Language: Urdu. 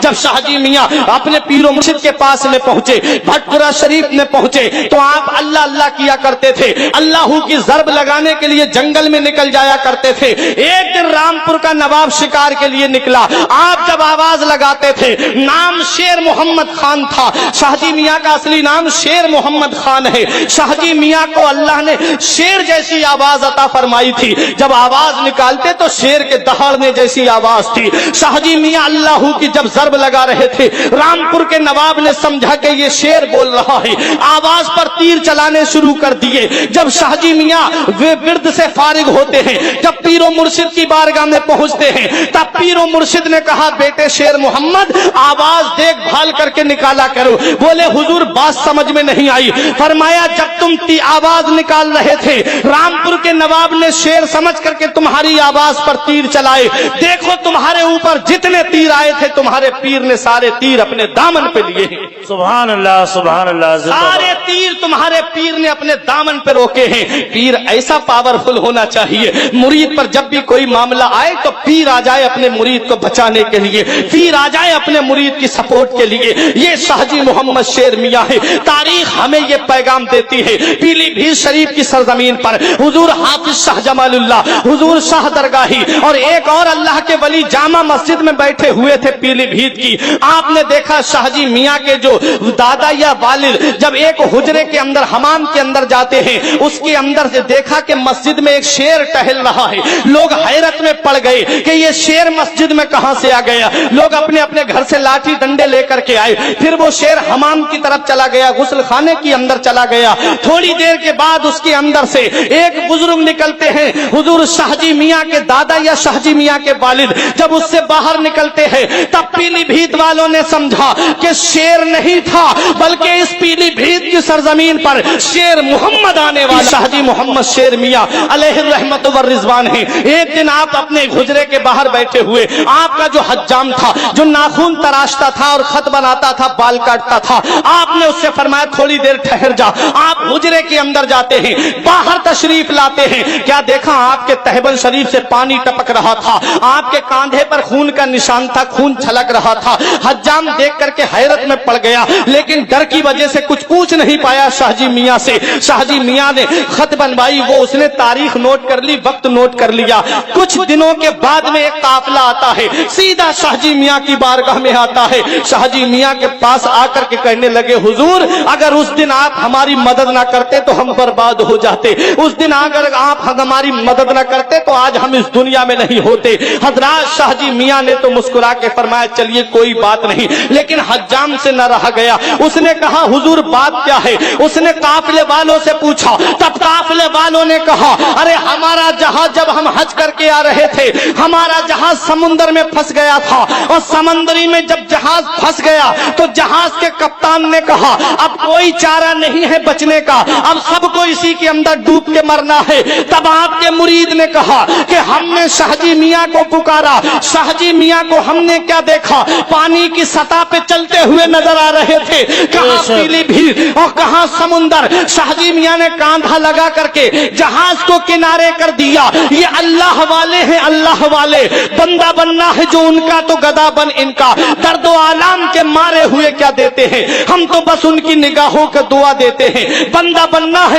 جب شاہجی میاں اپنے پیر و مرشد کے پاس میں پہنچے، بھٹپورہ شریف میں پہنچے، تو آپ اللہ اللہ کیا کرتے تھے، اللہ کی ضرب لگانے کے لیے جنگل میں نکل جایا کرتے تھے۔ ایک دن رامپور کا نواب شکار کے لیے نکلا، آپ جب آواز لگاتے تھے، نام شیر محمد خان تھا، شاہجی میاں کا اصلی نام شیر محمد خان ہے۔ شاہجی میاں کو اللہ نے شیر جیسی آواز عطا فرمائی تھی، جب آواز نکالتے تو شیر کے دہاڑنے جیسی آواز تھی۔ شاہجی میاں اللہ کی جب ضرب لگا رہے تھے، رامپور کے نواب نے سمجھا کہ یہ شیر بول رہا ہے، آواز پر تیر چلانے شروع کر دیے۔ جب شاہجی میاں ورد سے فارغ ہوتے ہیں، جب پیر و مرشد کی بارگاہ میں پہنچتے ہیں، تب پیر و مرشد نے کہا بیٹے شیر محمد آواز دیکھ بھال کر کے نکالا کرو۔ بولے حضور بات سمجھ میں نہیں آئی۔ فرمایا جب تم آواز نکال رہے تھے، رامپور کے نواب نے شیر سمجھ کر کے تمہاری آواز پر تیر چلائے، دیکھو تمہارے اوپر جتنے تیر آئے تھے تمہارے پیر نے سارے تیر اپنے دامن پہ لیے ہیں۔ سبحان اللہ سبحان اللہ، سارے تیر تمہارے پیر نے اپنے دامن پہ روکے ہیں۔ پیر ایسا پاورفل ہونا چاہیے، مرید پر جب بھی کوئی معاملہ آئے تو پیر آ جائے اپنے مرید کو بچانے کے لیے، پیر آ جائے اپنے مرید کی سپورٹ کے لیے۔ یہ شاہجی محمد شیر میاں ہے۔ تاریخ ہمیں یہ پیغام دیتی ہے، پیلی بھیت شریف کی سرزمین پر حضور حافظ شاہ جمال اللہ، حضور شاہ درگاہی اور ایک اور اللہ کے ولی جامع مسجد میں بیٹھے ہوئے تھے پیلی بھیت کی۔ آپ نے دیکھا شاہجی میاں کے جو دادا یا والد جب ایک حجرے کے اندر حمام کے اندر جاتے ہیں، اس کے اندر سے دیکھا کہ مسجد میں ایک شیر ٹہل رہا ہے۔ لوگ حیرت میں پڑ گئے کہ یہ شیر مسجد میں کہاں سے آ گیا۔ لوگ اپنے اپنے گھر سے لاٹھی ڈنڈے لے کر کے آئے، پھر وہ شیر حمام کی طرف چلا گیا، غسل خانے کے اندر چلا گیا۔ تھوڑی دیر کے بعد اس کے اندر سے ایک بزرگ نکلتے ہیں، حضور شاہجی میاں کے دادا یا شاہجی میاں کے والد جب اس سے باہر نکلتے ہیں، تب پیلی بھیت والوں نے سمجھا کہ شیر نہیں تھا بلکہ اس پیلی بھیت کی سرزمین پر شیر محمد آنے والا شاہجی محمد شیر میاں علیہ الرحمت والرضوان ہیں۔ ایک دن آپ اپنے حجرے کے باہر بیٹھے ہوئے، آپ کا جو حجام تھا، جو ناخن تراشتا تھا اور خط بناتا تھا، بال کاٹتا تھا، آپ نے اس سے فرمایا تھوڑی دیر ٹھہر جا۔ آپ حجرے کے اندر جاتے ہیں، باہر تشریف لاتے ہیں، کیا دیکھا آپ کے تہبند شریف سے پانی ٹپک رہا تھا، آپ کے کاندھے پر خون کا نشان تھا، خون چھلک رہا تھا۔ حجام دیکھ کر کے حیرت میں پڑ گیا، لیکن ڈر کی وجہ سے کچھ پوچھ نہیں پایا شاہجی میاں سے۔ شاہجی میاں نے خط بنوائی، وہ اس نے تاریخ نوٹ کر لی، وقت نوٹ کر لیا۔ کچھ دنوں کے بعد میں ایک قافلہ آتا ہے، سیدھا شاہجی میاں کی بارگاہ میں آتا ہے۔ شاہجی میاں کے پاس آ کر کے کہنے لگے حضور اگر اس دن آپ ہماری مدد نہ کرتے تو ہم برباد ہو جاتے، اس دن اگر آپ ہماری مدد نہ کرتے تو آج ہم اس دنیا میں نہیں ہوتے۔ حضرات شاہجی میاں نے تو مسکرا کے فرمایا چلیے کوئی بات نہیں، لیکن حجام سے نہ رہا گیا۔ اس نے کہا حضور بات کیا ہے؟ اس نے قافلے والوں سے پوچھا، تب قافلے والوں نے کہا ارے ہمارا جہاز جب ہم حج کر کے آ رہے تھے، ہمارا جہاز سمندر میں پھنس گیا تھا، اور سمندری میں جب جہاز پھنس گیا تو جہاز کے کپتان نے کہا اب کوئی چارہ نہیں ہے بچنے کا، اب سب کو اسی کے اندر ڈوب کے مرنا ہے۔ تب آپ کے مرید نے کہا کہ ہم نے شاہجی میاں کو پکارا، شاہجی میاں کو ہم نے کیا دیکھا، پانی کی سطح پہ چلتے ہوئے نظر آ رہے تھے، کہاں پیلی بھیت اور کہاں سمندر۔ شاہجی میاں نے کاندھا لگا کر کے جہاز کو کنارے کر دیا۔ یہ اللہ والے ہیں، اللہ والے، بندہ بننا ہے جو ان کا تو گدا بن ان کا، درد و آلام کے مارے ہوئے کیا دیتے ہیں، ہم تو بس ان کی نگاہوں کا دعا دیتے ہیں، بندہ بننا ہے